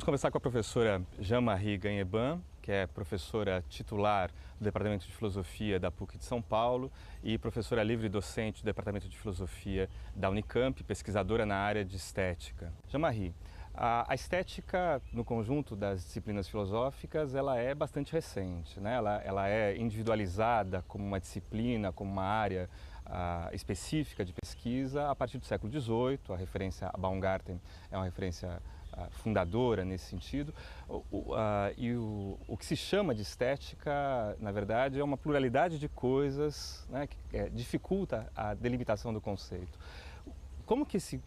Vamos conversar com a professora Jean-Marie Gagneban, que é professora titular do Departamento de Filosofia da PUC de São Paulo e professora livre docente do Departamento de Filosofia da Unicamp, pesquisadora na área de estética. Jean-Marie, a estética no conjunto das disciplinas filosóficas ela é bastante recente, né? Ela é individualizada como uma disciplina, como uma área específica de pesquisa a partir do século XVIII. A referência a Baumgarten é uma referência fundadora nesse sentido, o que se chama de estética, na verdade, é uma pluralidade de coisas, né, que dificulta a delimitação do conceito. Como que esse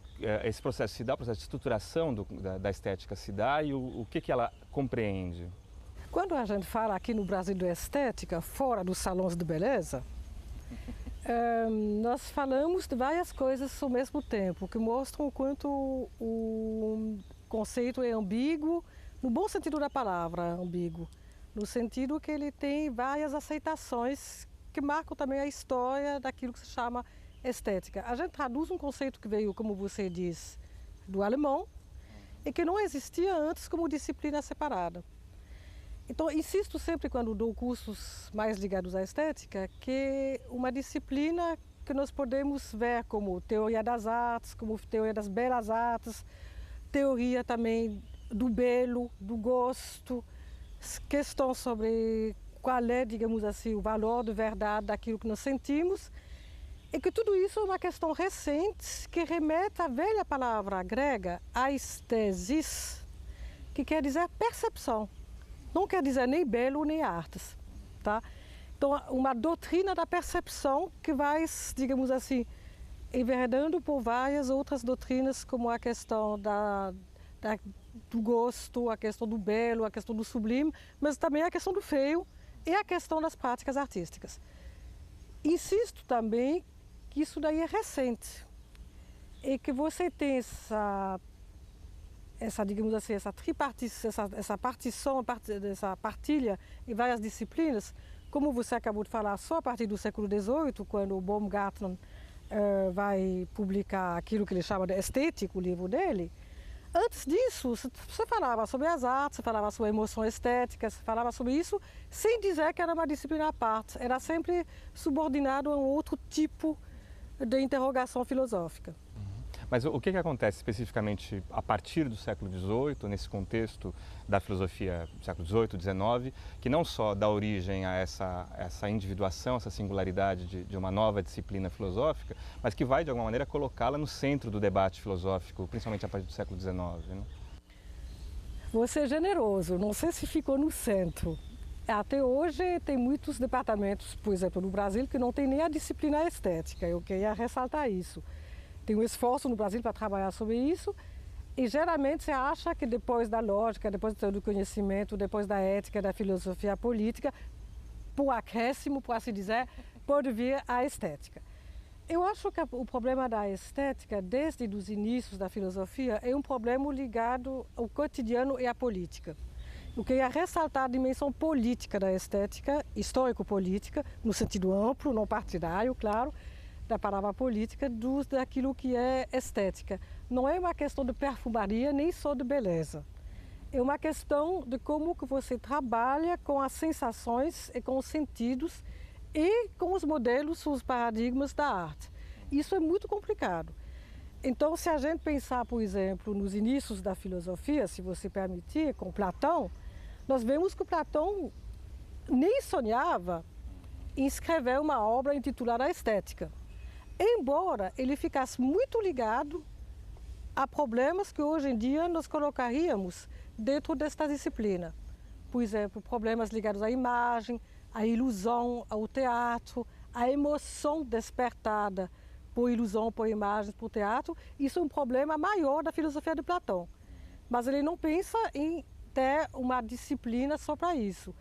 processo se dá, o processo de estruturação da estética se dá e o que ela compreende? Quando a gente fala aqui no Brasil de estética, fora dos salões de beleza, nós falamos de várias coisas ao mesmo tempo, que mostram o quanto o conceito é ambíguo, no bom sentido da palavra, ambíguo, no sentido que ele tem várias aceitações que marcam também a história daquilo que se chama estética. A gente traduz um conceito que veio, como você diz, do alemão e que não existia antes como disciplina separada. Então, insisto sempre quando dou cursos mais ligados à estética, que uma disciplina que nós podemos ver como teoria das artes, como teoria das belas artes, teoria também do belo, do gosto, questão sobre qual é, digamos assim, o valor de verdade daquilo que nós sentimos, e que tudo isso é uma questão recente que remete à velha palavra grega, aesthesis, que quer dizer percepção. Não quer dizer nem belo nem artes, tá? Então, uma doutrina da percepção que vai, digamos assim, enveredando por várias outras doutrinas, como a questão do gosto, a questão do belo, a questão do sublime, mas também a questão do feio e a questão das práticas artísticas. Insisto também que isso daí é recente e que você tem digamos assim, essa partilha em várias disciplinas, como você acabou de falar, só a partir do século XVIII, quando o Baumgarten vai publicar aquilo que ele chama de estética, o livro dele. Antes disso, você falava sobre as artes, você falava sobre a emoção estética, você falava sobre isso, sem dizer que era uma disciplina à parte, era sempre subordinado a um outro tipo de interrogação filosófica. Mas o que acontece especificamente a partir do século XVIII, nesse contexto da filosofia do século XVIII, XIX, que não só dá origem a essa individuação, essa singularidade de uma nova disciplina filosófica, mas que vai, de alguma maneira, colocá-la no centro do debate filosófico, principalmente a partir do século XIX, né? Você é generoso, não sei se ficou no centro. Até hoje tem muitos departamentos, por exemplo, no Brasil, que não tem nem a disciplina estética, eu queria ressaltar isso. Tem um esforço no Brasil para trabalhar sobre isso e geralmente você acha que depois da lógica, depois do conhecimento, depois da ética, da filosofia política, por acréscimo, por assim dizer, pode vir a estética. Eu acho que o problema da estética, desde os inícios da filosofia, é um problema ligado ao cotidiano e à política. Eu queria ressaltar a dimensão política da estética, histórico-política, no sentido amplo, não partidário, claro, da palavra política, daquilo que é estética. Não é uma questão de perfumaria, nem só de beleza. É uma questão de como que você trabalha com as sensações e com os sentidos e com os modelos, os paradigmas da arte. Isso é muito complicado. Então, se a gente pensar, por exemplo, nos inícios da filosofia, se você permitir, com Platão, nós vemos que Platão nem sonhava em escrever uma obra intitulada Estética, embora ele ficasse muito ligado a problemas que hoje em dia nós colocaríamos dentro desta disciplina. Por exemplo, problemas ligados à imagem, à ilusão, ao teatro, à emoção despertada por ilusão, por imagens, por teatro. Isso é um problema maior da filosofia de Platão. Mas ele não pensa em ter uma disciplina só para isso.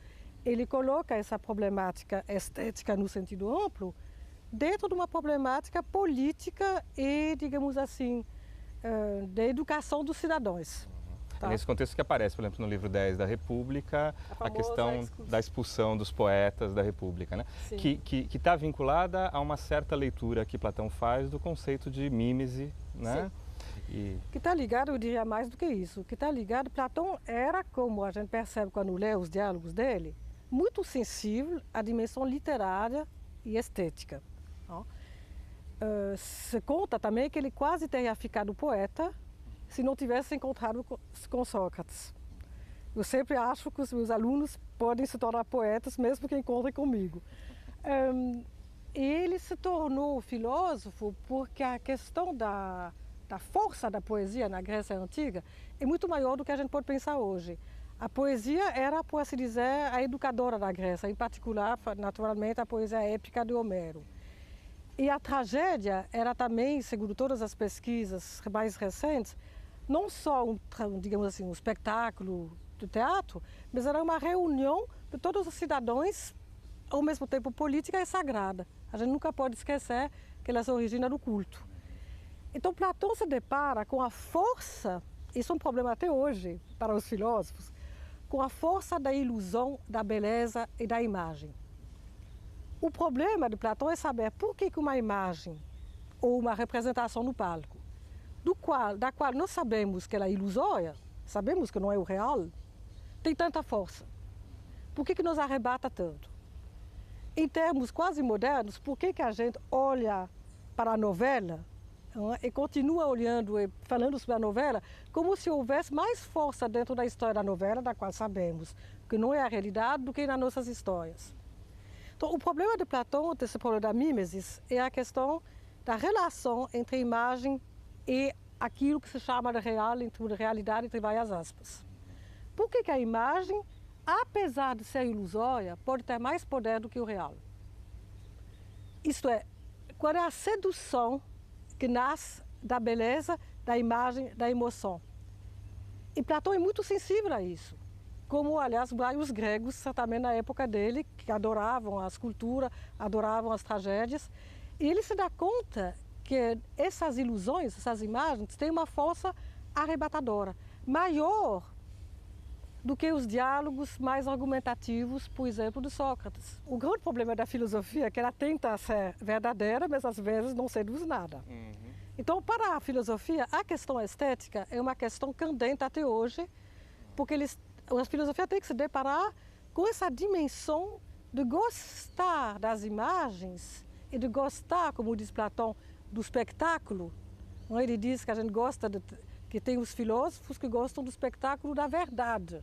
Ele coloca essa problemática estética no sentido amplo dentro de uma problemática política e, digamos assim, da educação dos cidadãos. Tá? É nesse contexto que aparece, por exemplo, no livro 10 da República, a questão da expulsão dos poetas da República, né? Que está vinculada a uma certa leitura que Platão faz do conceito de mímese, né? Que está ligado, eu diria mais do que isso, que está ligado, Platão era, como a gente percebe quando lê os diálogos dele, muito sensível à dimensão literária e estética. Se conta também que ele quase teria ficado poeta se não tivesse encontrado com Sócrates. Eu sempre acho que os meus alunos podem se tornar poetas mesmo que encontrem comigo. Ele se tornou filósofo porque a questão da força da poesia na Grécia Antiga é muito maior do que a gente pode pensar hoje. A poesia era, por assim dizer, a educadora da Grécia, em particular, naturalmente, a poesia épica de Homero. E a tragédia era também, segundo todas as pesquisas mais recentes, não só digamos assim, um espetáculo de teatro, mas era uma reunião de todos os cidadãos, ao mesmo tempo política e sagrada. A gente nunca pode esquecer que ela se origina do culto. Então Platão se depara com a força, isso é um problema até hoje para os filósofos, com a força da ilusão, da beleza e da imagem. O problema de Platão é saber por que uma imagem ou uma representação no palco, da qual nós sabemos que ela é ilusória, sabemos que não é o real, tem tanta força. Por que nos arrebata tanto? Em termos quase modernos, por que a gente olha para a novela e continua olhando e falando sobre a novela como se houvesse mais força dentro da história da novela, da qual sabemos que não é a realidade, do que nas nossas histórias? Então, o problema de Platão, desse problema da mimesis, é a questão da relação entre a imagem e aquilo que se chama de real, de realidade, entre várias aspas. Por que a imagem, apesar de ser ilusória, pode ter mais poder do que o real? Isto é, qual é a sedução que nasce da beleza, da imagem, da emoção? E Platão é muito sensível a isso. Como, aliás, os gregos, certamente na época dele, que adoravam a escultura, adoravam as tragédias. E ele se dá conta que essas ilusões, essas imagens, têm uma força arrebatadora, maior do que os diálogos mais argumentativos, por exemplo, de Sócrates. O grande problema da filosofia é que ela tenta ser verdadeira, mas às vezes não seduz nada. Então, para a filosofia, a questão estética é uma questão candente até hoje, porque a filosofia tem que se deparar com essa dimensão de gostar das imagens e de gostar, como diz Platão, do espetáculo. Ele diz que a gente gosta, que tem os filósofos que gostam do espetáculo da verdade.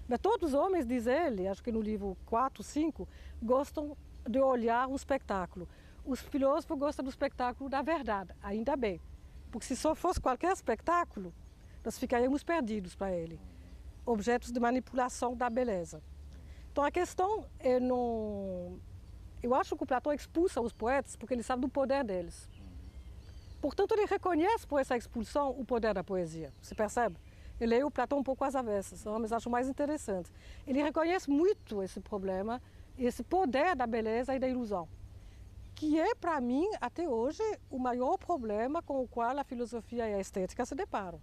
Mas todos os homens, diz ele, acho que no livro 4, 5, gostam de olhar um espetáculo. Os filósofos gostam do espetáculo da verdade, ainda bem. Porque se só fosse qualquer espetáculo, nós ficaríamos perdidos para ele. Objetos de manipulação da beleza. Então a questão é não... Eu acho que o Platão expulsa os poetas porque ele sabe do poder deles. Portanto, ele reconhece por essa expulsão o poder da poesia. Você percebe? Eu leio o Platão um pouco às avessas, mas acho mais interessante. Ele reconhece muito esse problema, esse poder da beleza e da ilusão, que é, para mim, até hoje, o maior problema com o qual a filosofia e a estética se deparam.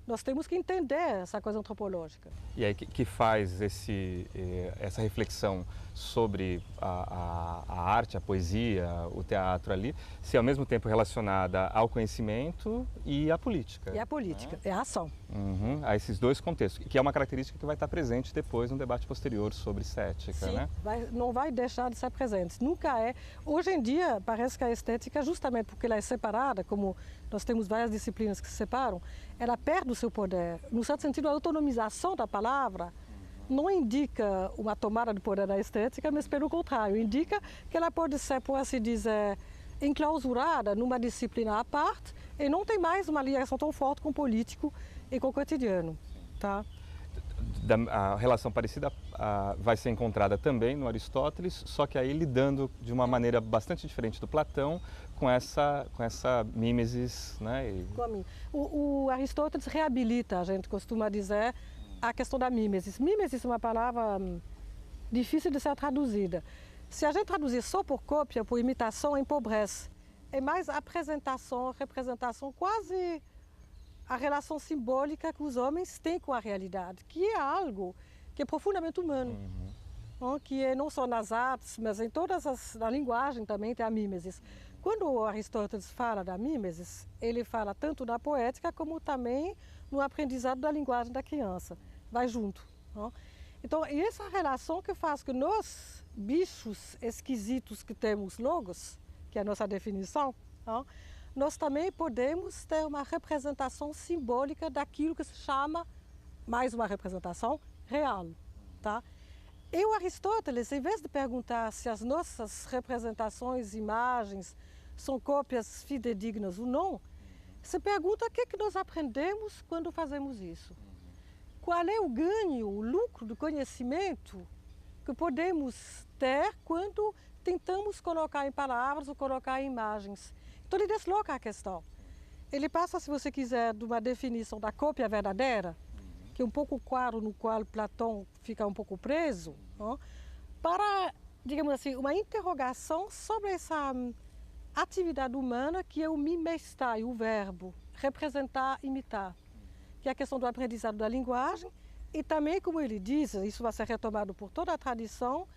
Nós temos que entender essa coisa antropológica. E aí que faz essa reflexão sobre a arte, a poesia, o teatro ali, ser ao mesmo tempo relacionada ao conhecimento e à política. E à política, é a ação. A esses dois contextos, que é uma característica que vai estar presente depois no debate posterior sobre estética. Sim, né? Não vai deixar de ser presente, nunca é. Hoje em dia, parece que a estética, justamente porque ela é separada, como nós temos várias disciplinas que se separam, ela perde o seu poder. No certo sentido, a autonomização da palavra não indica uma tomada de poder da estética, mas pelo contrário, indica que ela pode ser, por assim dizer, enclausurada numa disciplina à parte e não tem mais uma ligação tão forte com o político e com o cotidiano. Tá? A relação parecida vai ser encontrada também no Aristóteles, só que aí lidando de uma maneira bastante diferente do Platão, com essa mimesis. Né? O Aristóteles reabilita, a gente costuma dizer, a questão da mimesis. Mimesis é uma palavra difícil de ser traduzida. Se a gente traduzir só por cópia, por imitação, empobrece. É mais apresentação, representação, quase a relação simbólica que os homens têm com a realidade, que é algo que é profundamente humano. Que é não só nas artes, mas em na linguagem também tem a mimesis. quando Aristóteles fala da mimesis, ele fala tanto na poética como também no aprendizado da linguagem da criança. Vai junto. Não? Então, e essa relação que faz que nós, bichos esquisitos que temos logos, que é a nossa definição, não? Nós também podemos ter uma representação simbólica daquilo que se chama, mais uma representação real. Tá? E o Aristóteles, em vez de perguntar se as nossas representações, imagens, são cópias fidedignas ou não, se pergunta o que é que nós aprendemos quando fazemos isso. Qual é o ganho, o lucro do conhecimento que podemos ter quando tentamos colocar em palavras ou colocar em imagens. Então ele desloca a questão. Ele passa, se você quiser, de uma definição da cópia verdadeira, que é um pouco o quadro no qual Platão fica um pouco preso, não? Para, digamos assim, uma interrogação sobre essa atividade humana que é o mimestai, o verbo, representar, imitar, que é a questão do aprendizado da linguagem e também, como ele diz, isso vai ser retomado por toda a tradição,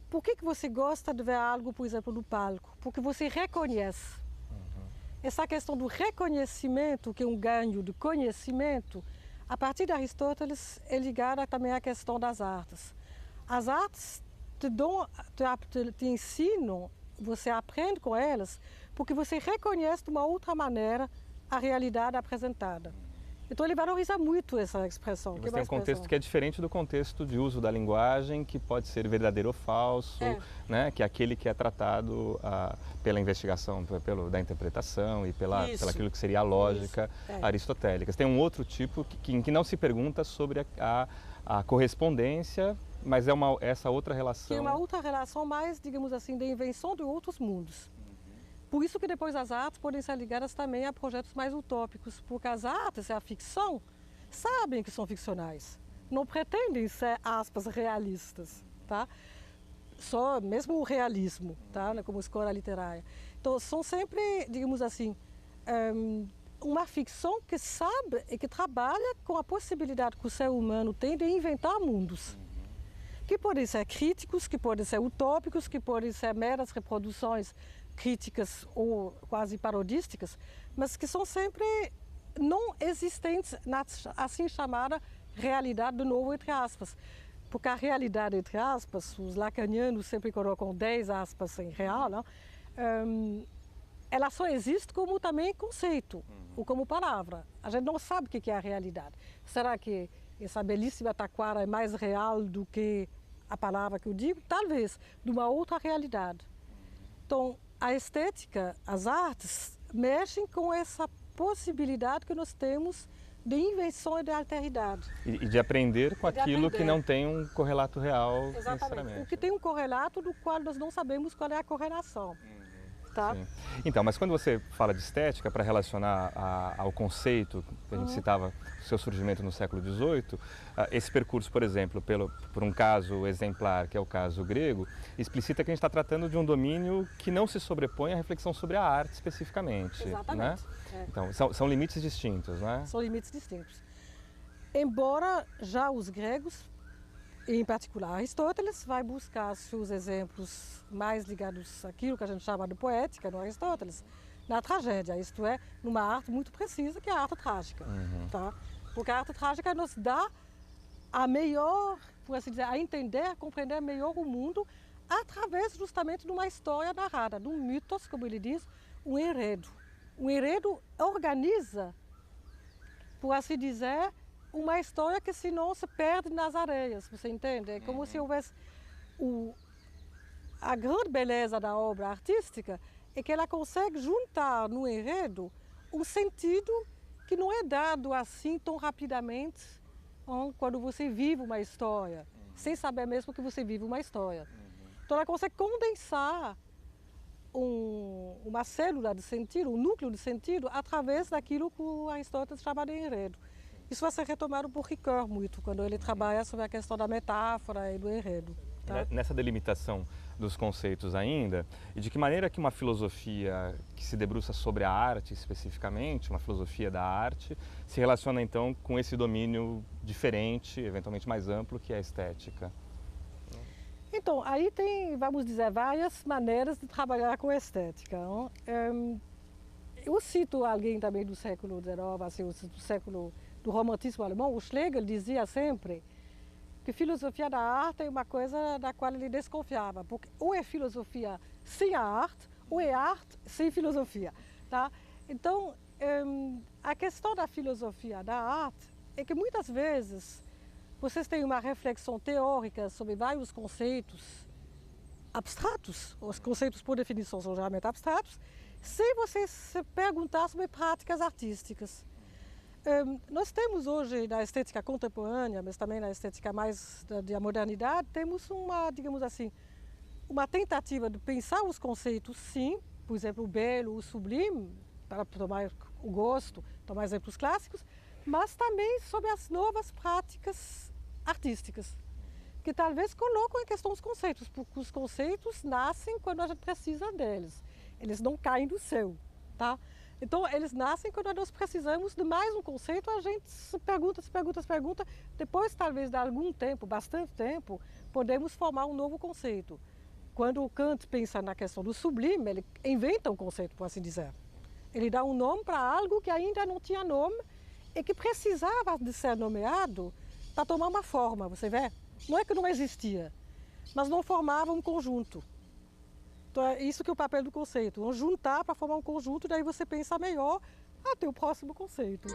por que você gosta de ver algo, por exemplo, no palco? Porque você reconhece. Essa questão do reconhecimento, que é um ganho de conhecimento, a partir de Aristóteles é ligada também à questão das artes. As artes te ensinam, você aprende com elas, porque você reconhece de uma outra maneira a realidade apresentada. Então ele valoriza muito essa expressão. E você tem um contexto que é diferente do contexto de uso da linguagem, que pode ser verdadeiro ou falso, né? Que é aquele que é tratado pela investigação, da interpretação e pela aquilo que seria a lógica aristotélica. Você tem um outro tipo em que não se pergunta sobre a correspondência, mas é essa outra relação. Que é uma outra relação mais, digamos assim, de invenção de outros mundos. Por isso que depois as artes podem ser ligadas também a projetos mais utópicos, porque as artes e a ficção sabem que são ficcionais, não pretendem ser, aspas, realistas, tá? Só mesmo o realismo, tá? Como escola literária. Então são sempre, digamos assim, uma ficção que sabe e que trabalha com a possibilidade que o ser humano tem de inventar mundos. Que podem ser críticos, que podem ser utópicos, que podem ser meras reproduções críticas ou quase parodísticas, mas que são sempre não existentes na assim chamada realidade, de novo, entre aspas. Porque a realidade, entre aspas, os lacanianos sempre colocam 10 aspas em real, não? Ela só existe como também conceito, ou como palavra. A gente não sabe o que é a realidade. Será que essa belíssima taquara é mais real do que a palavra que eu digo? Talvez, de uma outra realidade. Então, a estética, as artes, mexem com essa possibilidade que nós temos de invenção e de alteridade. E de aprender com aquilo que não tem um correlato real. Exatamente. O que tem um correlato do qual nós não sabemos qual é a correlação. Tá? Então, mas quando você fala de estética, para relacionar ao conceito que a gente citava, seu surgimento no século XVIII, esse percurso, por exemplo, por um caso exemplar, que é o caso grego, explicita que a gente está tratando de um domínio que não se sobrepõe à reflexão sobre a arte especificamente. Exatamente. Né? Então, são limites distintos, né? São limites distintos. Embora já os gregos, em particular Aristóteles, vai buscar seus exemplos mais ligados àquilo que a gente chama de poética no Aristóteles, na tragédia, isto é, numa arte muito precisa, que é a arte trágica. Tá? Porque a arte trágica nos dá a melhor, por assim dizer, a entender, a compreender melhor o mundo através justamente de uma história narrada, de um mitos, como ele diz, um enredo. O enredo organiza, por assim dizer, uma história que senão se perde nas areias, você entende? É como se houvesse a grande beleza da obra artística é que ela consegue juntar no enredo um sentido que não é dado assim tão rapidamente quando você vive uma história, sem saber mesmo que você vive uma história. Então ela consegue condensar uma célula de sentido, um núcleo de sentido, através daquilo que o Aristóteles chama de enredo. Isso vai ser retomado por Ricoeur muito, quando ele trabalha sobre a questão da metáfora e do enredo. Tá? Nessa delimitação dos conceitos ainda, e de que maneira que uma filosofia que se debruça sobre a arte especificamente, uma filosofia da arte, se relaciona então com esse domínio diferente, eventualmente mais amplo, que é a estética? Então, aí tem, vamos dizer, várias maneiras de trabalhar com estética. Não? Eu cito alguém também do século XIX, assim, do século do romantismo alemão, o Schlegel dizia sempre que filosofia da arte é uma coisa da qual ele desconfiava, porque ou é filosofia sem a arte, ou é arte sem filosofia. Tá? Então, a questão da filosofia da arte é que muitas vezes vocês têm uma reflexão teórica sobre vários conceitos abstratos, os conceitos por definição são geralmente abstratos, sem vocês se perguntar sobre práticas artísticas. Nós temos hoje, na estética contemporânea, mas também na estética mais da modernidade, temos uma, digamos assim, uma tentativa de pensar os conceitos, sim, por exemplo, o belo, o sublime, para tomar o gosto, tomar exemplos clássicos, mas também sobre as novas práticas artísticas, que talvez colocam em questão os conceitos, porque os conceitos nascem quando a gente precisa deles, eles não caem do céu, tá? Então, eles nascem quando nós precisamos de mais um conceito, a gente se pergunta, depois talvez de algum tempo, bastante tempo, podemos formar um novo conceito. Quando o Kant pensa na questão do sublime, ele inventa um conceito, por assim dizer. Ele dá um nome para algo que ainda não tinha nome e que precisava de ser nomeado para tomar uma forma, você vê? Não é que não existia, mas não formava um conjunto. Então é isso que é o papel do conceito, vamos juntar para formar um conjunto, daí você pensa melhor até o próximo conceito.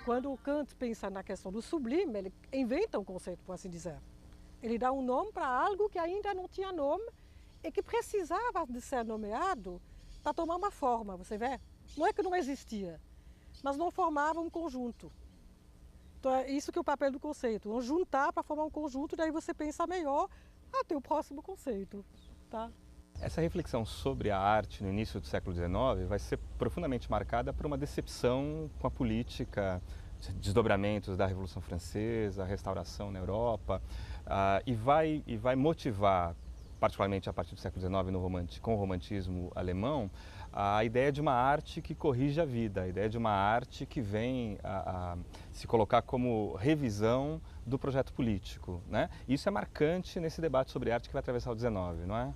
Quando o Kant pensa na questão do sublime, ele inventa um conceito, por assim dizer. Ele dá um nome para algo que ainda não tinha nome e que precisava de ser nomeado para tomar uma forma, você vê? Não é que não existia, mas não formava um conjunto. Então é isso que é o papel do conceito, vamos juntar para formar um conjunto, daí você pensa melhor até o próximo conceito, tá? Essa reflexão sobre a arte no início do século XIX vai ser profundamente marcada por uma decepção com a política, desdobramentos da Revolução Francesa, a restauração na Europa, e vai motivar, particularmente a partir do século XIX com o romantismo alemão, a ideia de uma arte que corrige a vida, a ideia de uma arte que vem a se colocar como revisão do projeto político, né? Isso é marcante nesse debate sobre arte que vai atravessar o XIX, não é?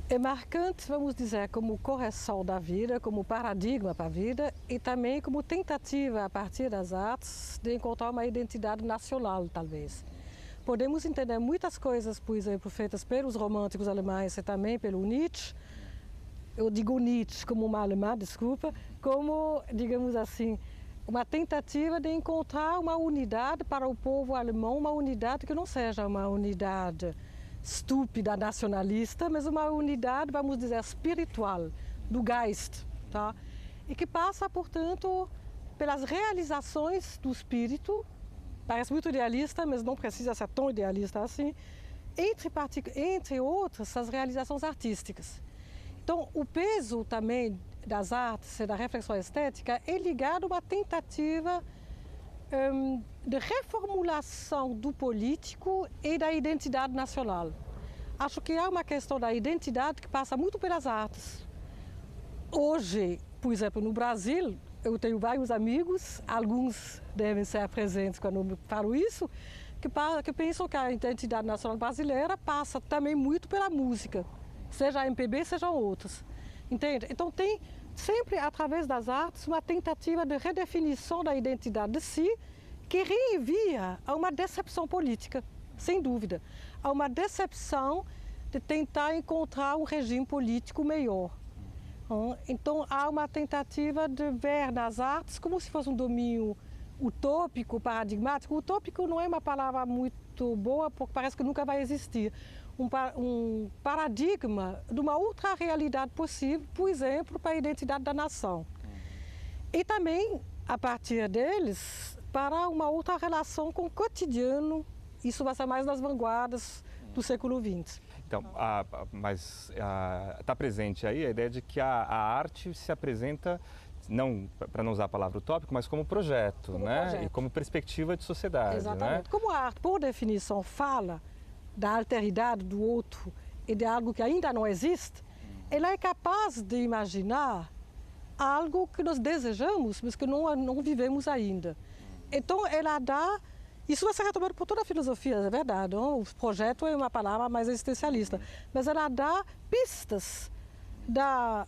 É marcante, vamos dizer, como correção da vida, como paradigma para a vida e também como tentativa, a partir das artes, de encontrar uma identidade nacional, talvez. Podemos entender muitas coisas, por exemplo, feitas pelos românticos alemães e também pelo Nietzsche, eu digo Nietzsche como uma alemã, desculpa, como, digamos assim, uma tentativa de encontrar uma unidade para o povo alemão, uma unidade que não seja uma unidade estúpida, nacionalista, mas uma unidade, vamos dizer, espiritual, do Geist, tá? E que passa, portanto, pelas realizações do espírito, parece muito idealista, mas não precisa ser tão idealista assim, entre outras, as realizações artísticas. Então, o peso também das artes e da reflexão estética é ligado a uma tentativa de reformulação do político e da identidade nacional. Acho que é uma questão da identidade que passa muito pelas artes. Hoje, por exemplo, no Brasil, eu tenho vários amigos, alguns devem ser presentes quando eu falo isso, que pensam que a identidade nacional brasileira passa também muito pela música, seja a MPB, sejam outros. Entende? Então tem sempre, através das artes, uma tentativa de redefinição da identidade de si, que reenvia a uma decepção política, sem dúvida, a uma decepção de tentar encontrar um regime político melhor. Então há uma tentativa de ver nas artes como se fosse um domínio utópico, paradigmático. Utópico não é uma palavra muito boa, porque parece que nunca vai existir. Um paradigma de uma outra realidade possível, por exemplo, para a identidade da nação. E também, a partir deles, para uma outra relação com o cotidiano, isso vai ser mais nas vanguardas do século XX. Então, mas está presente aí a ideia de que a arte se apresenta não, para não usar a palavra utópico, mas como projeto, Como né? projeto. E como perspectiva de sociedade, Exatamente. né? Como a arte, por definição, fala da alteridade do outro e de algo que ainda não existe, ela é capaz de imaginar algo que nós desejamos, mas que não vivemos ainda. Então, ela dá... Isso vai ser retomado por toda a filosofia, é verdade. Não? O projeto é uma palavra mais existencialista, mas ela dá pistas, dá,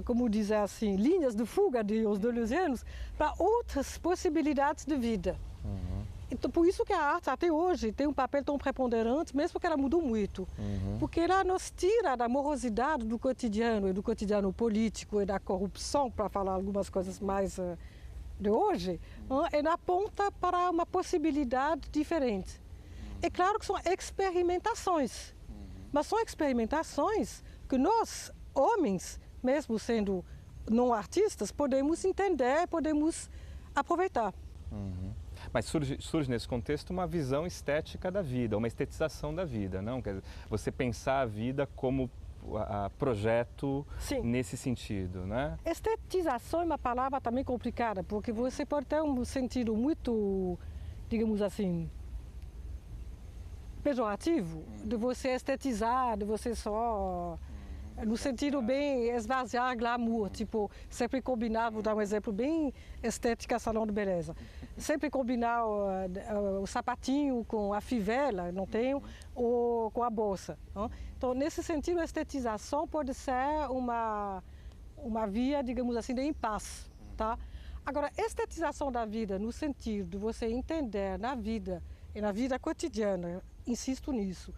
como dizer assim, linhas de fuga de os deleuzianos para outras possibilidades de vida. Então, por isso que a arte, até hoje, tem um papel tão preponderante, mesmo que ela mudou muito. Porque ela nos tira da morosidade do cotidiano, e do cotidiano político, e da corrupção, para falar algumas coisas mais de hoje, e aponta para uma possibilidade diferente. É claro que são experimentações, mas são experimentações que nós, homens, mesmo sendo não artistas, podemos entender, podemos aproveitar. Mas surge nesse contexto uma visão estética da vida, uma estetização da vida, não? Quer dizer, você pensar a vida como projeto. Sim. Nesse sentido, né? Estetização é uma palavra também complicada, porque você pode ter um sentido muito, digamos assim, pejorativo, de você estetizar, de você só... No sentido bem esvaziar glamour, tipo, sempre combinar, vou dar um exemplo bem estética, salão de beleza. Sempre combinar o sapatinho com a fivela, não tenho, ou com a bolsa. Não? Então, nesse sentido, a estetização pode ser uma via, digamos assim, de impasse. Tá? Agora, estetização da vida, no sentido de você entender na vida e na vida cotidiana, insisto nisso,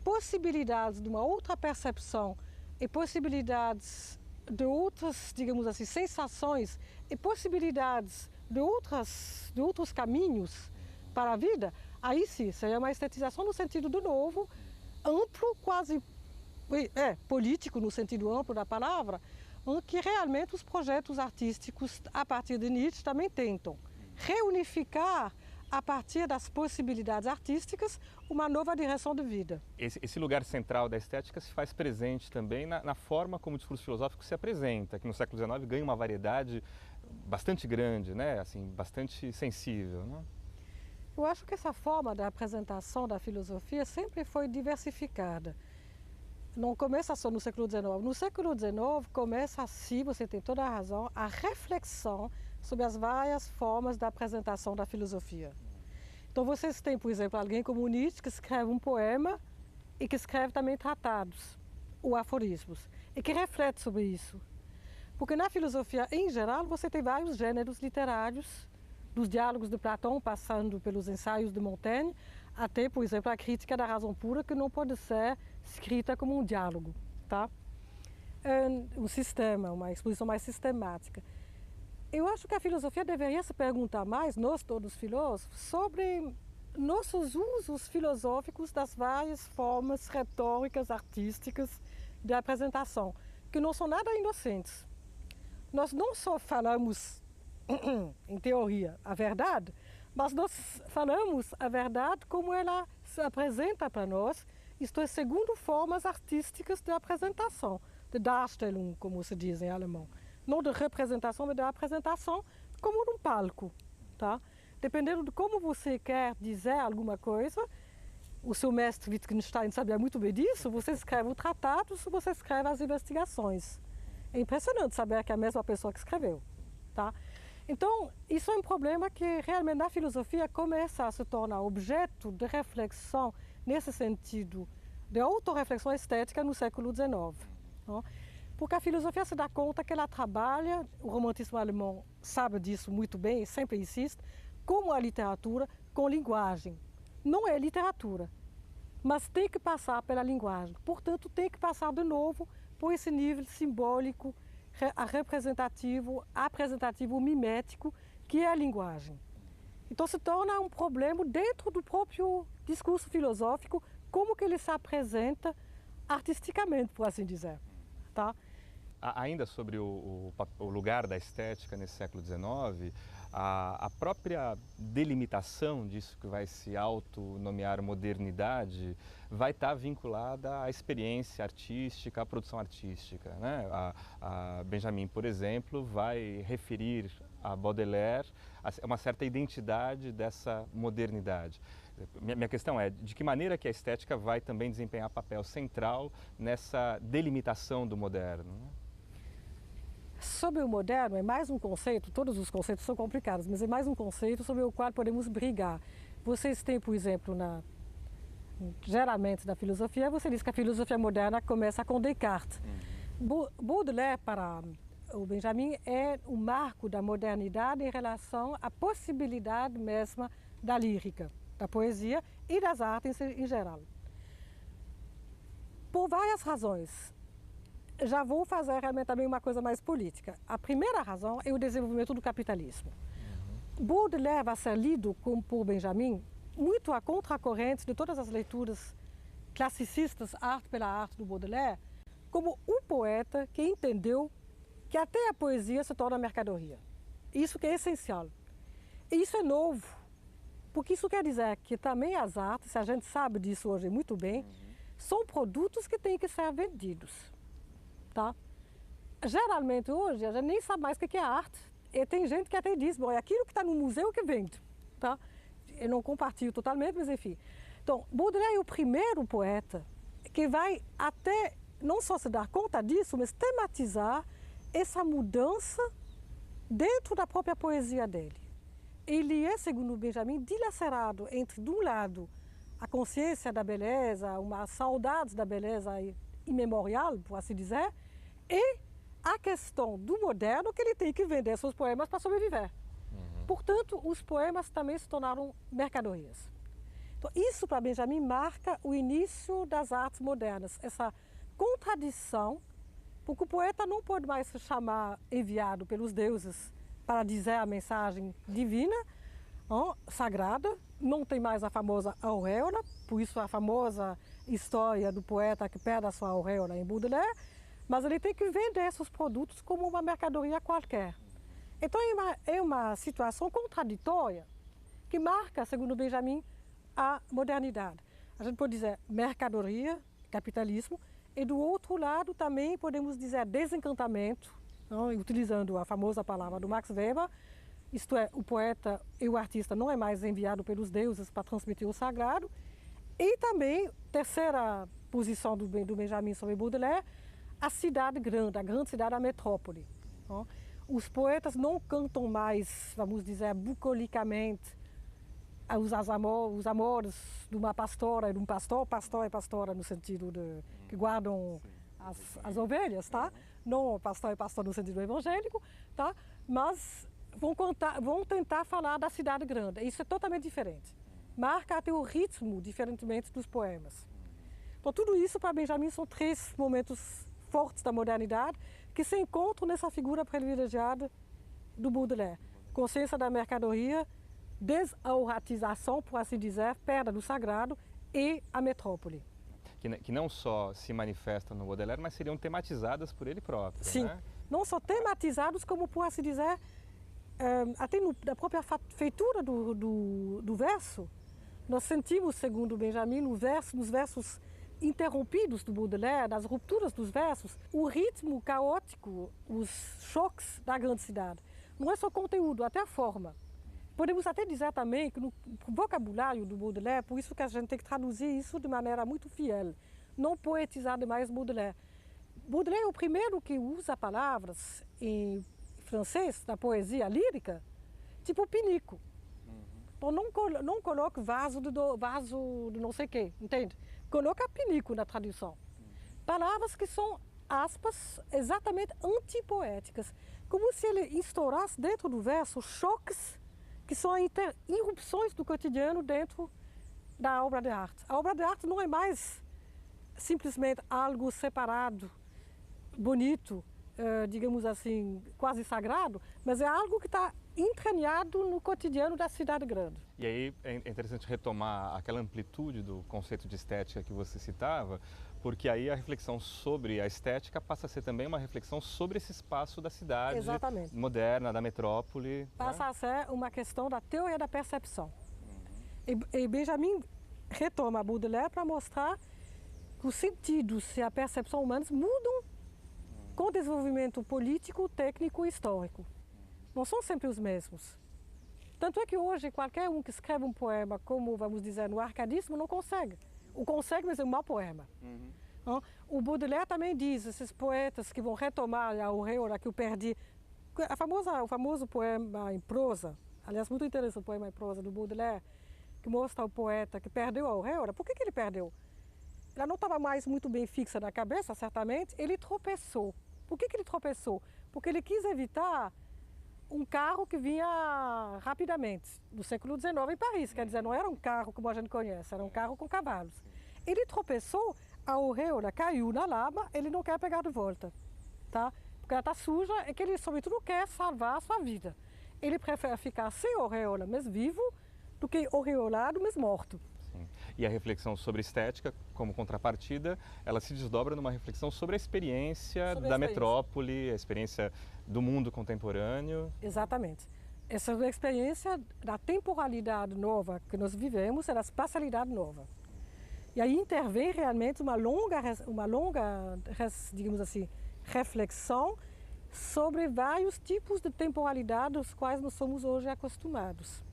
possibilidades de uma outra percepção e possibilidades de outras, digamos assim, sensações e possibilidades de outros caminhos para a vida, aí sim, seria uma estetização no sentido do novo, amplo, quase político no sentido amplo da palavra, que realmente os projetos artísticos, a partir de Nietzsche, também tentam reunificar, a partir das possibilidades artísticas, uma nova direção de vida. Esse lugar central da estética se faz presente também na forma como o discurso filosófico se apresenta, que no século XIX ganha uma variedade bastante grande, né? Assim, bastante sensível. Né? Eu acho que essa forma da apresentação da filosofia sempre foi diversificada. Não começa só no século XIX. No século XIX começa assim, você tem toda a razão, a reflexão sobre as várias formas da apresentação da filosofia. Então vocês têm, por exemplo, alguém como Nietzsche que escreve um poema e que escreve também tratados ou aforismos e que reflete sobre isso. Porque na filosofia, em geral, você tem vários gêneros literários, dos diálogos de Platão, passando pelos ensaios de Montaigne, até, por exemplo, a crítica da razão pura, que não pode ser escrita como um diálogo, tá? Um sistema, uma exposição mais sistemática. Eu acho que a filosofia deveria se perguntar mais, nós todos filósofos, sobre nossos usos filosóficos das várias formas retóricas, artísticas de apresentação, que não são nada inocentes. Nós não só falamos, em teoria, a verdade, mas nós falamos a verdade como ela se apresenta para nós, isto é, segundo formas artísticas de apresentação, de Darstellung, como se diz em alemão. Não de representação, mas de apresentação como num palco. Tá? Dependendo de como você quer dizer alguma coisa, o seu mestre Wittgenstein sabia muito bem disso, você escreve o tratado, você escreve as investigações. É impressionante saber que é a mesma pessoa que escreveu. Tá? Então, isso é um problema que realmente na filosofia começa a se tornar objeto de reflexão nesse sentido de autorreflexão estética no século XIX. Não? Porque a filosofia se dá conta que ela trabalha, o romantismo alemão sabe disso muito bem, sempre insiste, como a literatura, com linguagem. Não é literatura, mas tem que passar pela linguagem. Portanto, tem que passar de novo por esse nível simbólico, representativo, apresentativo, mimético, que é a linguagem. Então se torna um problema dentro do próprio discurso filosófico, como que ele se apresenta artisticamente, por assim dizer. Tá? Ainda sobre o lugar da estética nesse século XIX, a própria delimitação disso que vai se autonomear modernidade vai estar vinculada à experiência artística, à produção artística, né? A Benjamin, por exemplo, vai referir a Baudelaire a uma certa identidade dessa modernidade. Minha questão é, de que maneira que a estética vai também desempenhar papel central nessa delimitação do moderno? Sobre o moderno, é mais um conceito, todos os conceitos são complicados, mas é mais um conceito sobre o qual podemos brigar. Vocês têm, por exemplo, geralmente na filosofia, você diz que a filosofia moderna começa com Descartes. Baudelaire, para o Benjamin, é o marco da modernidade em relação à possibilidade mesma da lírica, da poesia e das artes em geral. Por várias razões. Já vou fazer realmente também uma coisa mais política. A primeira razão é o desenvolvimento do capitalismo. Baudelaire vai ser lido por Benjamin muito a contracorrente de todas as leituras classicistas, arte pela arte do Baudelaire, como um poeta que entendeu que até a poesia se torna mercadoria. Isso que é essencial. E isso é novo, porque isso quer dizer que também as artes, a gente sabe disso hoje muito bem, são produtos que têm que ser vendidos. Tá? Geralmente hoje a gente nem sabe mais o que é arte. E tem gente que até diz, bom, é aquilo que está no museu que vende. Tá? Eu não compartilho totalmente, mas enfim. Então, Baudelaire é o primeiro poeta que vai até não só se dar conta disso, mas tematizar essa mudança dentro da própria poesia dele. Ele é, segundo Benjamin, dilacerado entre, de um lado, a consciência da beleza, uma saudade da beleza imemorial, por assim dizer, e a questão do moderno, que ele tem que vender seus poemas para sobreviver. Portanto, os poemas também se tornaram mercadorias. Então, isso para Benjamin marca o início das artes modernas, essa contradição, porque o poeta não pode mais se chamar enviado pelos deuses para dizer a mensagem divina, sagrada, não tem mais a famosa auréola, por isso a famosa história do poeta que perde a sua auréola em Baudelaire, mas ele tem que vender seus produtos como uma mercadoria qualquer. Então é uma situação contraditória que marca, segundo Benjamin, a modernidade. A gente pode dizer mercadoria, capitalismo, e do outro lado também podemos dizer desencantamento, utilizando a famosa palavra do Max Weber, isto é, o poeta e o artista não é mais enviado pelos deuses para transmitir o sagrado. E também, terceira posição do Benjamin sobre Baudelaire, a cidade grande, a grande cidade, a metrópole. Os poetas não cantam mais, vamos dizer, bucolicamente os amores de uma pastora e de um pastor. Pastor e pastora no sentido de que guardam as ovelhas, tá? Não pastor e pastor no sentido evangélico, tá? Mas vão tentar falar da cidade grande. Isso é totalmente diferente. Marca até o ritmo, diferentemente dos poemas. Então, tudo isso para Benjamin são três momentos fortes da modernidade que se encontram nessa figura privilegiada do Baudelaire. Consciência da mercadoria, desauratização, por assim dizer, perda do sagrado e a metrópole. Que não só se manifestam no Baudelaire, mas seriam tematizadas por ele próprio. Sim, né? Não só tematizados, como, por assim dizer, até na própria feitura do verso, nós sentimos, segundo Benjamin, nos versos interrompidos do Baudelaire, das rupturas dos versos, o ritmo caótico, os choques da grande cidade. Não é só conteúdo, até a forma. Podemos até dizer também que no vocabulário do Baudelaire, por isso que a gente tem que traduzir isso de maneira muito fiel, não poetizar demais Baudelaire. Baudelaire é o primeiro que usa palavras em francês, na poesia lírica, tipo pinico. Então não coloca vaso de não sei o quê, entende? Coloca pinico na tradução. Palavras que são, aspas, exatamente antipoéticas. Como se ele instaurasse dentro do verso choques que são irrupções do cotidiano dentro da obra de arte. A obra de arte não é mais simplesmente algo separado, bonito, digamos assim, quase sagrado, mas é algo que está entranhado no cotidiano da cidade grande. E aí é interessante retomar aquela amplitude do conceito de estética que você citava, porque aí a reflexão sobre a estética passa a ser também uma reflexão sobre esse espaço da cidade Exatamente. moderna, da metrópole. Passa a ser uma questão da teoria da percepção. E Benjamin retoma Baudelaire para mostrar que os sentidos e a percepção humanas mudam com o desenvolvimento político, técnico e histórico. Não são sempre os mesmos. Tanto é que hoje qualquer um que escreve um poema, como vamos dizer, no arcadismo, não consegue. O consegue, mas é um mau poema. O Baudelaire também diz, esses poetas que vão retomar a auréola que eu perdi, o famoso poema em prosa, aliás, muito interessante o poema em prosa do Baudelaire, que mostra o poeta que perdeu a auréola. Por que ele perdeu? Ela não estava mais muito bem fixa na cabeça, certamente, ele tropeçou. Por que ele tropeçou? Porque ele quis evitar um carro que vinha rapidamente, do século XIX em Paris, quer dizer, não era um carro como a gente conhece, era um carro com cavalos. Ele tropeçou, a auréola caiu na lama, ele não quer pegar de volta, tá? Porque ela está suja e que ele, sobretudo, quer salvar a sua vida. Ele prefere ficar sem auréola, mas vivo, do que aureolado, mas morto. E a reflexão sobre estética, como contrapartida, ela se desdobra numa reflexão sobre a experiência da metrópole, a experiência do mundo contemporâneo. Exatamente. Essa experiência da temporalidade nova que nós vivemos, é da espacialidade nova. E aí intervém realmente uma longa, digamos assim, reflexão sobre vários tipos de temporalidade aos quais nós somos hoje acostumados.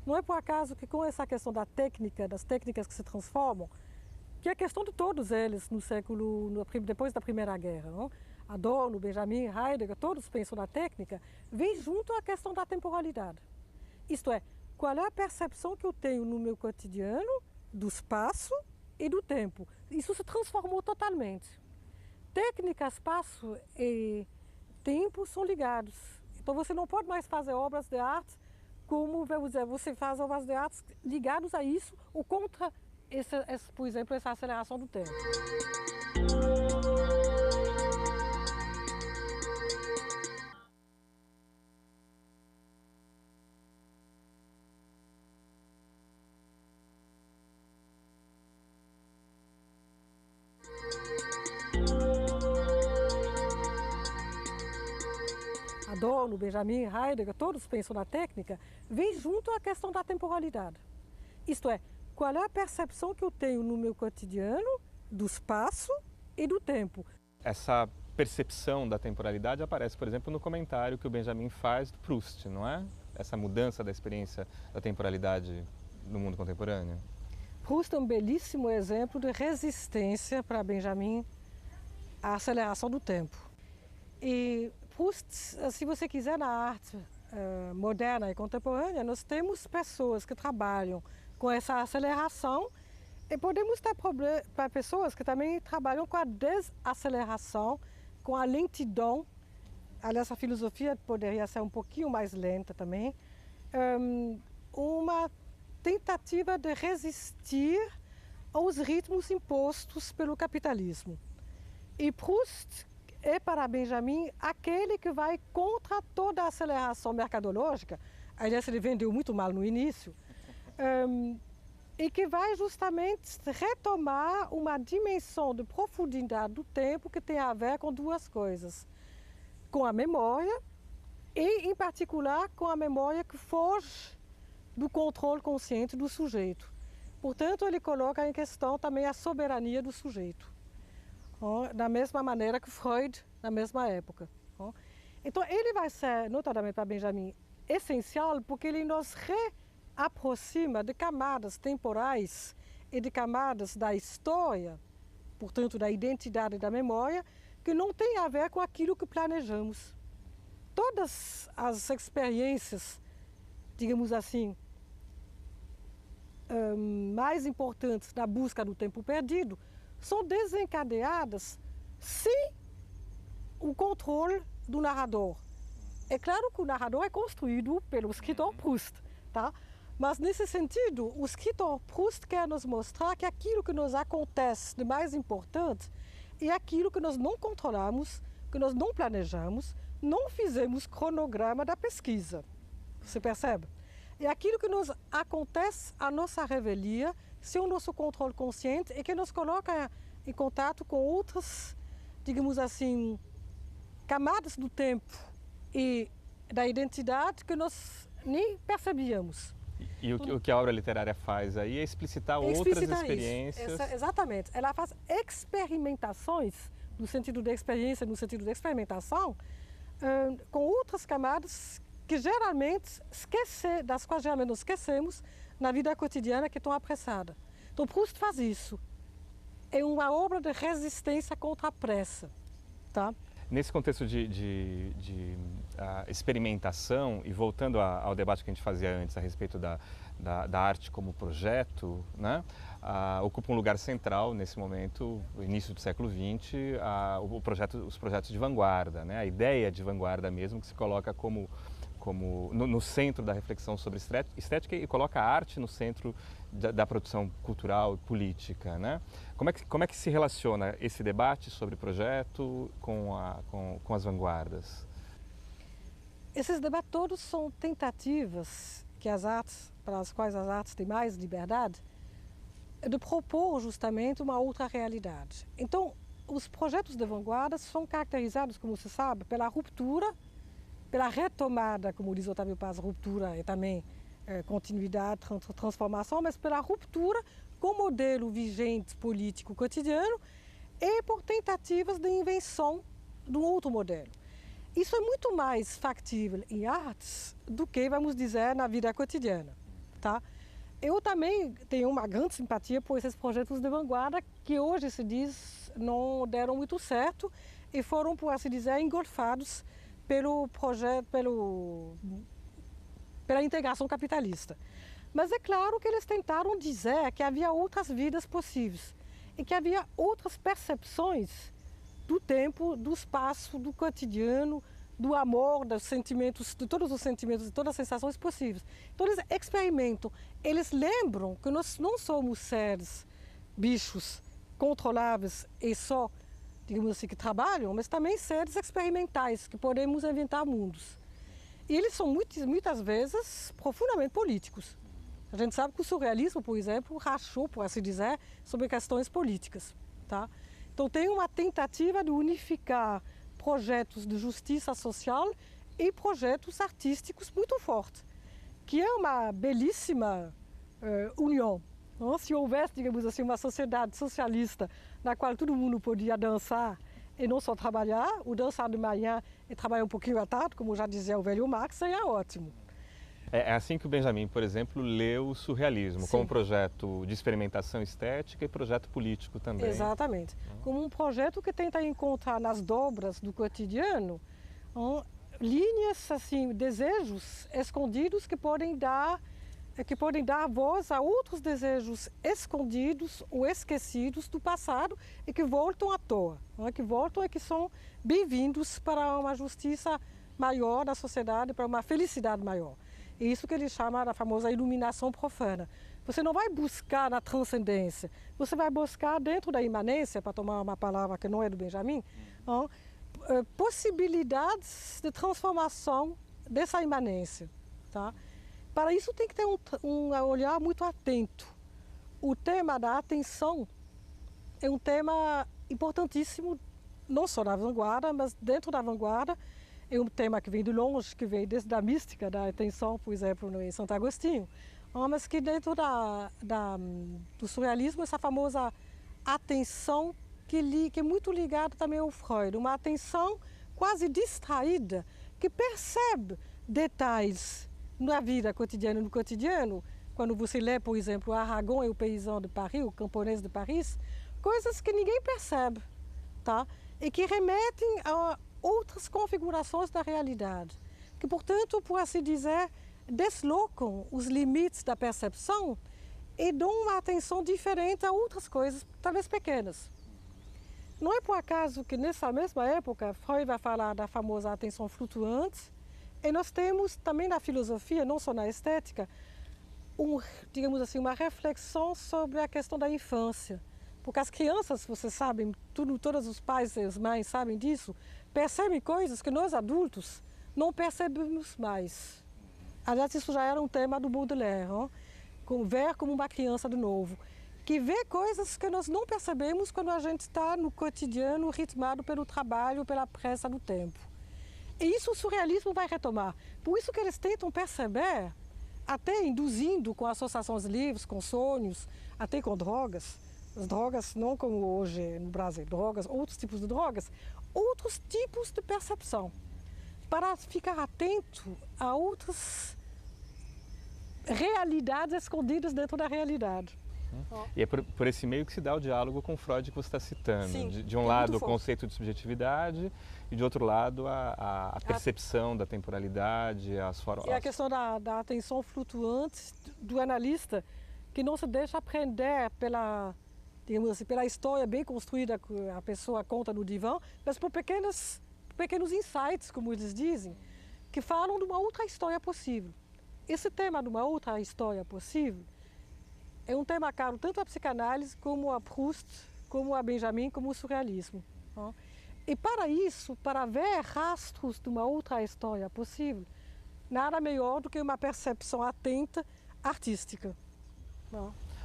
Não é por acaso que com essa questão da técnica, das técnicas que se transformam, que é a questão de todos eles no século, depois da Primeira Guerra, não? Adorno, Benjamin, Heidegger, todos pensam na técnica, vem junto à questão da temporalidade. Isto é, qual é a percepção que eu tenho no meu cotidiano do espaço e do tempo? Isso se transformou totalmente. Técnica, espaço e tempo são ligados. Então você não pode mais fazer obras de arte como, vamos dizer, você faz obras de arte ligadas a isso ou contra, por exemplo, essa aceleração do tempo. Adorno, Benjamin, Heidegger, todos pensam na técnica, vem junto à questão da temporalidade. Isto é, qual é a percepção que eu tenho no meu cotidiano do espaço e do tempo. Essa percepção da temporalidade aparece, por exemplo, no comentário que o Benjamin faz do Proust, não é? Essa mudança da experiência da temporalidade no mundo contemporâneo. Proust é um belíssimo exemplo de resistência para Benjamin à aceleração do tempo. E Proust, se você quiser, na arte moderna e contemporânea, nós temos pessoas que trabalham com essa aceleração e podemos ter pessoas que também trabalham com a desaceleração, com a lentidão. Aliás, a filosofia poderia ser um pouquinho mais lenta também. Uma tentativa de resistir aos ritmos impostos pelo capitalismo. E Proust é para Benjamin aquele que vai contra toda a aceleração mercadológica, aliás ele vendeu muito mal no início, e que vai justamente retomar uma dimensão de profundidade do tempo que tem a ver com duas coisas, com a memória e em particular com a memória que foge do controle consciente do sujeito. Portanto, ele coloca em questão também a soberania do sujeito. Da mesma maneira que Freud, na mesma época. Então, ele vai ser, notadamente para Benjamin, essencial porque ele nos reaproxima de camadas temporais e de camadas da história, portanto, da identidade e da memória, que não tem a ver com aquilo que planejamos. Todas as experiências, digamos assim, mais importantes na busca do tempo perdido, são desencadeadas sem o controle do narrador. É claro que o narrador é construído pelo escritor Proust, tá? Mas nesse sentido, o escritor Proust quer nos mostrar que aquilo que nos acontece de mais importante é aquilo que nós não controlamos, que nós não planejamos, não fizemos cronograma da pesquisa. Você percebe? É aquilo que nos acontece à nossa revelia, sem o nosso controle consciente e que nos coloca em contato com outras, digamos assim, camadas do tempo e da identidade que nós nem percebíamos. E o que a obra literária faz aí é explicitar outras experiências. Exatamente. Ela faz experimentações, no sentido da experiência, no sentido da experimentação, com outras camadas que geralmente das quais geralmente nós esquecemos na vida cotidiana, que é tão apressada. Então Proust faz isso. É uma obra de resistência contra a pressa, tá? Nesse contexto de experimentação, e voltando ao debate que a gente fazia antes a respeito da arte como projeto, né? Ocupa um lugar central nesse momento, no início do século XX, os projetos de vanguarda, né? A ideia de vanguarda mesmo, que se coloca no centro da reflexão sobre estética e coloca a arte no centro da produção cultural e política, né? Como é que se relaciona esse debate sobre projeto com as vanguardas? Esses debates todos são tentativas que as artes, para as quais as artes têm mais liberdade, de propor justamente uma outra realidade. Então, os projetos de vanguarda são caracterizados, como se sabe, pela ruptura, pela retomada, como diz Otávio Paz, ruptura e também continuidade, transformação, mas pela ruptura com o modelo vigente político cotidiano e por tentativas de invenção de um outro modelo. Isso é muito mais factível em artes do que, vamos dizer, na vida cotidiana, tá? Eu também tenho uma grande simpatia por esses projetos de vanguarda que hoje se diz não deram muito certo e foram, por assim dizer, engolfados pela integração capitalista. Mas é claro que eles tentaram dizer que havia outras vidas possíveis e que havia outras percepções do tempo, do espaço, do cotidiano, do amor, dos sentimentos, de todos os sentimentos, de todas as sensações possíveis. Então eles experimentam, eles lembram que nós não somos seres, bichos controláveis e só, digamos assim, que trabalham, mas também seres experimentais, que podemos inventar mundos. E eles são muitas vezes profundamente políticos. A gente sabe que o surrealismo, por exemplo, rachou, por assim dizer, sobre questões políticas, tá? Então tem uma tentativa de unificar projetos de justiça social e projetos artísticos muito fortes, que é uma belíssima união. Não? Se houvesse, digamos assim, uma sociedade socialista na qual todo mundo podia dançar e não só trabalhar, o dançar de manhã e trabalhar um pouquinho à tarde, como já dizia o velho Marx, seria ótimo. É assim que o Benjamin, por exemplo, leu o surrealismo, Sim. como projeto de experimentação estética e projeto político também. Exatamente. Como um projeto que tenta encontrar nas dobras do cotidiano linhas, assim, desejos escondidos que podem dar voz a outros desejos escondidos ou esquecidos do passado e que voltam à toa, que voltam e que são bem-vindos para uma justiça maior da sociedade, para uma felicidade maior. É isso que ele chama da famosa iluminação profana. Você não vai buscar na transcendência, você vai buscar dentro da imanência, para tomar uma palavra que não é do Benjamin, possibilidades de transformação dessa imanência, tá? Para isso tem que ter um olhar muito atento. O tema da atenção é um tema importantíssimo, não só na vanguarda, mas dentro da vanguarda. É um tema que vem de longe, que vem desde a mística da atenção, por exemplo, em Santo Agostinho, mas que dentro do surrealismo, essa famosa atenção que é muito ligada também ao Freud, uma atenção quase distraída, que percebe detalhes na vida cotidiana, no cotidiano. Quando você lê, por exemplo, Aragon e o paysan de Paris, o camponês de Paris, coisas que ninguém percebe, tá? E que remetem a outras configurações da realidade, que, portanto, por assim dizer, deslocam os limites da percepção e dão uma atenção diferente a outras coisas, talvez pequenas. Não é por acaso que, nessa mesma época, Freud vai falar da famosa atenção flutuante, e nós temos também na filosofia, não só na estética, digamos assim, uma reflexão sobre a questão da infância. Porque as crianças, vocês sabem, todos os pais e as mães sabem disso, percebem coisas que nós adultos não percebemos mais. Aliás, isso já era um tema do Baudelaire, ver como uma criança de novo, que vê coisas que nós não percebemos quando a gente está no cotidiano ritmado pelo trabalho, pela pressa do tempo. E isso o surrealismo vai retomar. Por isso que eles tentam perceber, até induzindo com associações livres, com sonhos, até com drogas. As drogas, não como hoje no Brasil, drogas, outros tipos de drogas, outros tipos de percepção, para ficar atento a outras realidades escondidas dentro da realidade. E é por esse meio que se dá o diálogo com Freud que você está citando. Sim, de um lado o conceito de subjetividade e de outro lado a percepção da temporalidade, as formas. E a questão da atenção flutuante do analista, que não se deixa aprender pela, digamos assim, pela história bem construída que a pessoa conta no divã, mas por pequenos insights, como eles dizem, que falam de uma outra história possível. Esse tema de uma outra história possível é um tema caro tanto à psicanálise como a Proust, como a Benjamin, como o surrealismo. E para isso, para ver rastros de uma outra história possível, nada melhor do que uma percepção atenta artística.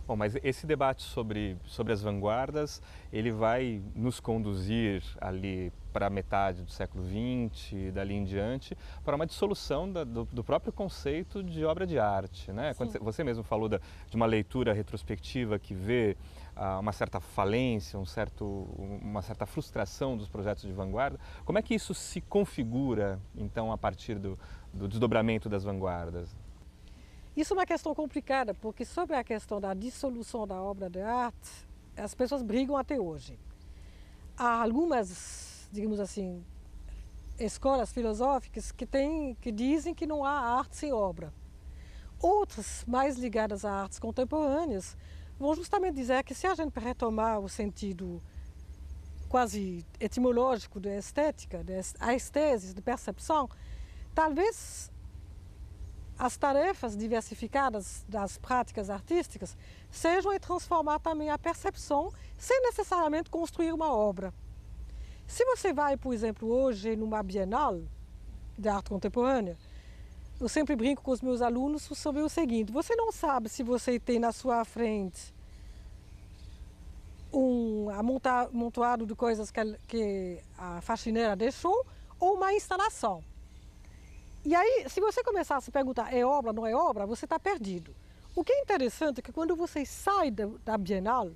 Bom, mas esse debate sobre as vanguardas, ele vai nos conduzir ali para a metade do século XX, dali em diante, para uma dissolução do próprio conceito de obra de arte, né? Quando você mesmo falou de uma leitura retrospectiva que vê uma certa falência, uma certa frustração dos projetos de vanguarda, como é que isso se configura, então, a partir do desdobramento das vanguardas? Isso é uma questão complicada, porque sobre a questão da dissolução da obra de arte, as pessoas brigam até hoje. Há algumas, digamos assim, escolas filosóficas que dizem que não há arte sem obra. Outras, mais ligadas a artes contemporâneas, vão justamente dizer que se a gente retomar o sentido quase etimológico da estética, a esteses, de percepção, talvez as tarefas diversificadas das práticas artísticas sejam em transformar também a percepção sem necessariamente construir uma obra. Se você vai, por exemplo, hoje numa Bienal de arte contemporânea, eu sempre brinco com os meus alunos sobre o seguinte: você não sabe se você tem na sua frente um amontoado de coisas que a faxineira deixou ou uma instalação. E aí, se você começar a se perguntar, é obra, não é obra, você está perdido. O que é interessante é que quando você sai da Bienal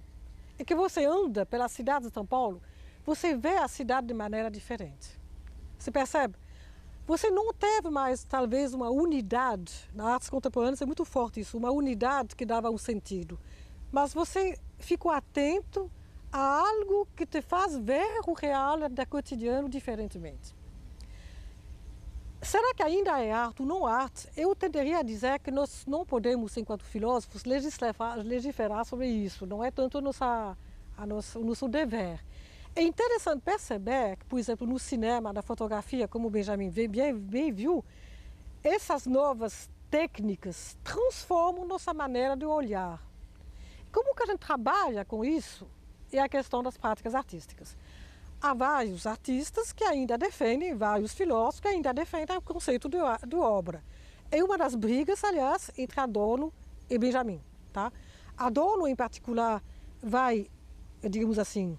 e que você anda pela cidade de São Paulo, você vê a cidade de maneira diferente. Você percebe? Você não teve mais, talvez, uma unidade. Na arte contemporânea é muito forte isso, uma unidade que dava um sentido. Mas você ficou atento a algo que te faz ver o real do cotidiano diferentemente. Será que ainda é arte ou não arte? Eu tenderia a dizer que nós não podemos, enquanto filósofos, legislar sobre isso. Não é tanto o nosso dever. É interessante perceber que, por exemplo, no cinema, na fotografia, como o Benjamin bem viu, essas novas técnicas transformam nossa maneira de olhar. Como que a gente trabalha com isso é a questão das práticas artísticas. Há vários artistas que ainda defendem, vários filósofos que ainda defendem o conceito de obra. É uma das brigas, aliás, entre Adorno e Benjamin. Tá? Adorno, em particular, vai, digamos assim,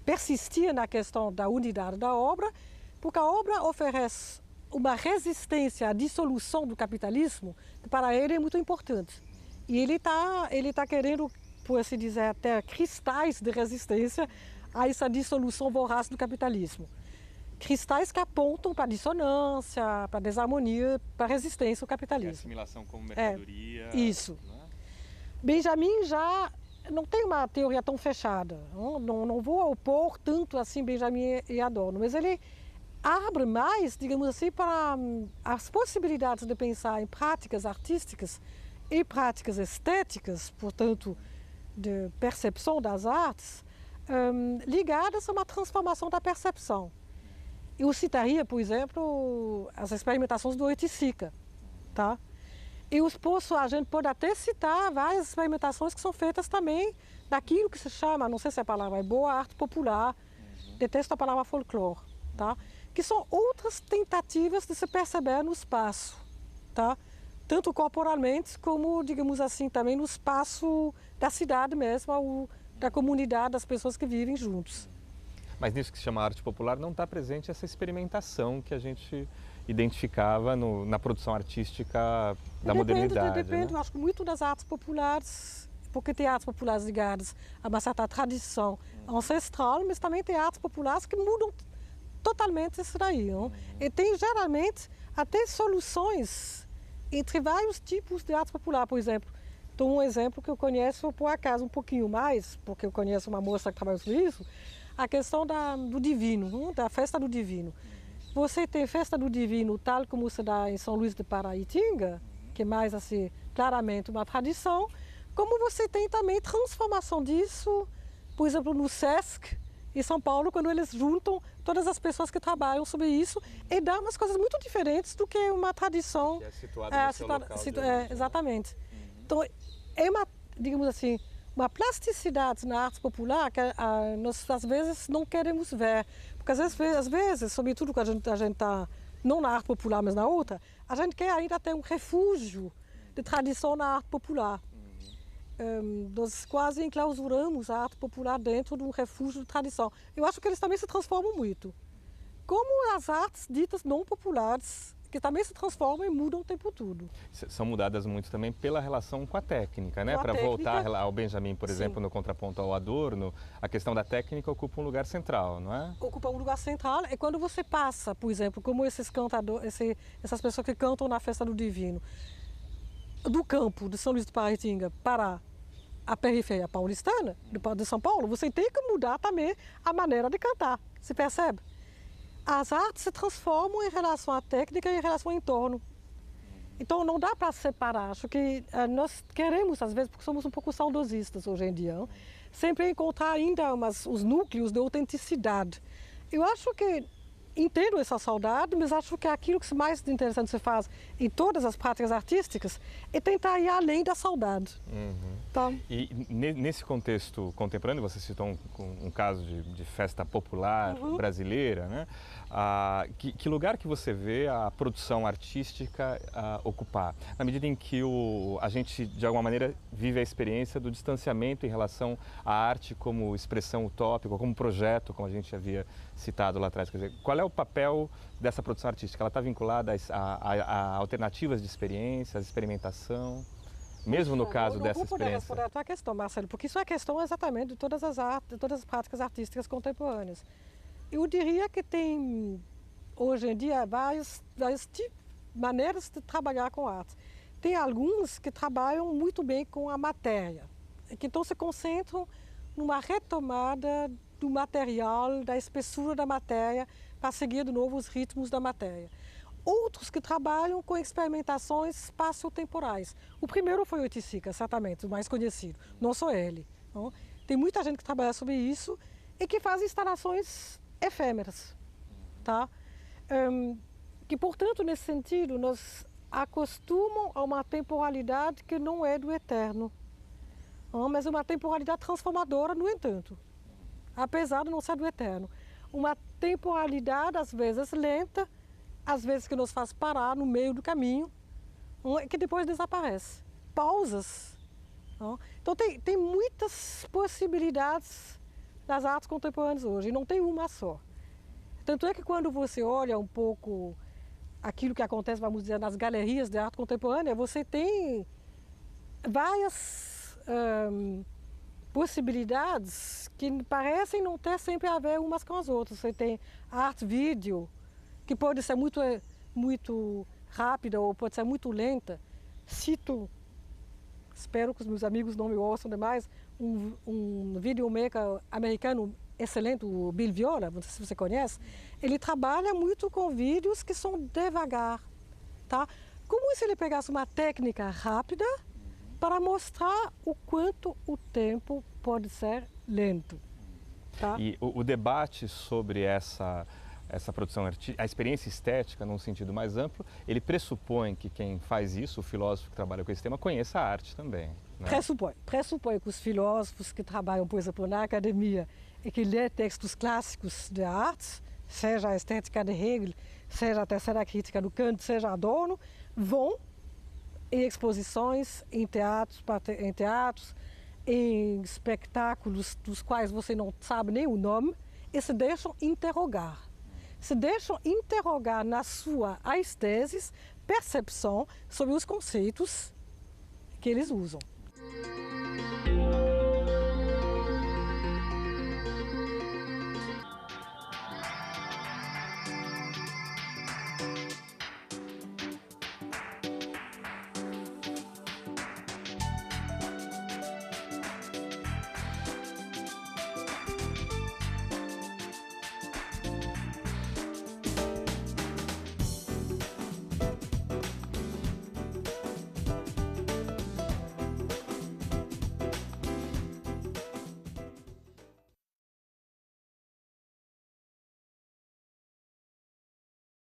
persistir na questão da unidade da obra, porque a obra oferece uma resistência à dissolução do capitalismo, que para ele é muito importante. E ele tá querendo, por assim dizer, até cristais de resistência a essa dissolução voraz do capitalismo. Cristais que apontam para a dissonância, para a desarmonia, para a resistência ao capitalismo. A assimilação como mercadoria. Isso. Né? Benjamin já não tem uma teoria tão fechada. Não vou opor tanto assim Benjamin e Adorno, mas ele abre mais, digamos assim, para as possibilidades de pensar em práticas artísticas e práticas estéticas, portanto, de percepção das artes, ligadas a uma transformação da percepção. Eu citaria, por exemplo, as experimentações do Oiticica, tá? A gente pode até citar várias experimentações que são feitas também daquilo que se chama, não sei se a palavra é boa, arte popular, detesto a palavra folclore, tá? Que são outras tentativas de se perceber no espaço, tá? Tanto corporalmente como, digamos assim, também no espaço da cidade mesmo, ou da comunidade, das pessoas que vivem juntos. Mas nisso que se chama arte popular não está presente essa experimentação que a gente identificava na produção artística da modernidade. Depende, né? eu acho que muito das artes populares, porque tem artes populares ligadas a uma certa tradição ancestral, mas também tem artes populares que mudam totalmente isso daí. Não? E tem geralmente até soluções entre vários tipos de arte popular. Por exemplo, então um exemplo que eu conheço por acaso um pouquinho mais, porque eu conheço uma moça que trabalha sobre isso, a questão do divino, da festa do divino. Você tem festa do divino tal como se dá em São Luís de Paraitinga, que é mais assim, claramente uma tradição, como você tem também transformação disso, por exemplo, no SESC, em São Paulo, quando eles juntam todas as pessoas que trabalham sobre isso e dá umas coisas muito diferentes do que uma tradição. Que é situada no seu local de origem. Exatamente. Então, é uma, digamos assim, uma plasticidade na arte popular que nós às vezes não queremos ver. Porque às vezes, sobretudo quando a gente está, não na arte popular, mas na outra, a gente quer ainda ter um refúgio de tradição na arte popular. Nós quase enclausuramos a arte popular dentro de um refúgio de tradição. Eu acho que eles também se transformam muito. Como as artes ditas não populares, que também se transformam e mudam o tempo todo. São mudadas muito também pela relação com a técnica, né? Com a Para técnica, voltar ao Benjamin, por sim. exemplo, no contraponto ao Adorno, a questão da técnica ocupa um lugar central, não é? Ocupa um lugar central. E quando você passa, por exemplo, como esses cantadores, essas pessoas que cantam na Festa do Divino, do campo de São Luís de Paraitinga para a periferia paulistana, de São Paulo, você tem que mudar também a maneira de cantar, se percebe? As artes se transformam em relação à técnica e em relação ao entorno. Então não dá para separar. Acho que nós queremos, às vezes, porque somos um pouco saudosistas hoje em dia, não? Sempre encontrar ainda os núcleos de autenticidade. Eu acho que entendo essa saudade, mas acho que aquilo que mais interessante se faz em todas as práticas artísticas é tentar ir além da saudade. Tá? E nesse contexto contemporâneo, você citou um caso de festa popular brasileira, né? Que lugar que você vê a produção artística ocupar? Na medida em que a gente, de alguma maneira, vive a experiência do distanciamento em relação à arte como expressão utópica, como projeto, como a gente havia citado lá atrás. Quer dizer, qual é o papel dessa produção artística? Ela está vinculada a alternativas de experiência, a experimentação? Mesmo no caso dessa experiência? Eu não vou poder responder a tua questão, Marcelo, porque isso é questão exatamente de todas as artes, de todas as práticas artísticas contemporâneas. Eu diria que tem, hoje em dia, várias maneiras de trabalhar com arte. Tem alguns que trabalham muito bem com a matéria, que então se concentram numa retomada do material, da espessura da matéria, para seguir de novo os ritmos da matéria. Outros que trabalham com experimentações espaciotemporais. O primeiro foi o Oiticica, certamente, o mais conhecido, não só ele. Não? Tem muita gente que trabalha sobre isso e que faz instalações efêmeras. Tá? Que, portanto, nesse sentido, nos acostumam a uma temporalidade que não é do eterno, mas uma temporalidade transformadora, no entanto, apesar de não ser do eterno. Uma temporalidade, às vezes, lenta, às vezes que nos faz parar no meio do caminho, que depois desaparece. Pausas. Não? Então tem muitas possibilidades das artes contemporâneas hoje, e não tem uma só. Tanto é que quando você olha um pouco aquilo que acontece, vamos dizer, nas galerias de arte contemporânea, você tem várias possibilidades que parecem não ter sempre a ver umas com as outras. Você tem arte vídeo, que pode ser muito rápida ou pode ser muito lenta. Cito, espero que os meus amigos não me ouçam demais, um videomaker americano excelente, o Bill Viola, não sei se você conhece. Ele trabalha muito com vídeos que são devagar, tá? Como se ele pegasse uma técnica rápida para mostrar o quanto o tempo pode ser lento. Tá? E o debate sobre essa produção artística, a experiência estética, num sentido mais amplo, ele pressupõe que quem faz isso, o filósofo que trabalha com esse tema, conheça a arte também. Né? Pressupõe que os filósofos que trabalham, por exemplo, na academia e que lê textos clássicos de artes, seja a estética de Hegel, seja a terceira crítica do Kant, seja Adorno, vão em exposições, em teatros, em espetáculos dos quais você não sabe nem o nome, e se deixam interrogar. Se deixam interrogar na sua aesthesis, percepção sobre os conceitos que eles usam.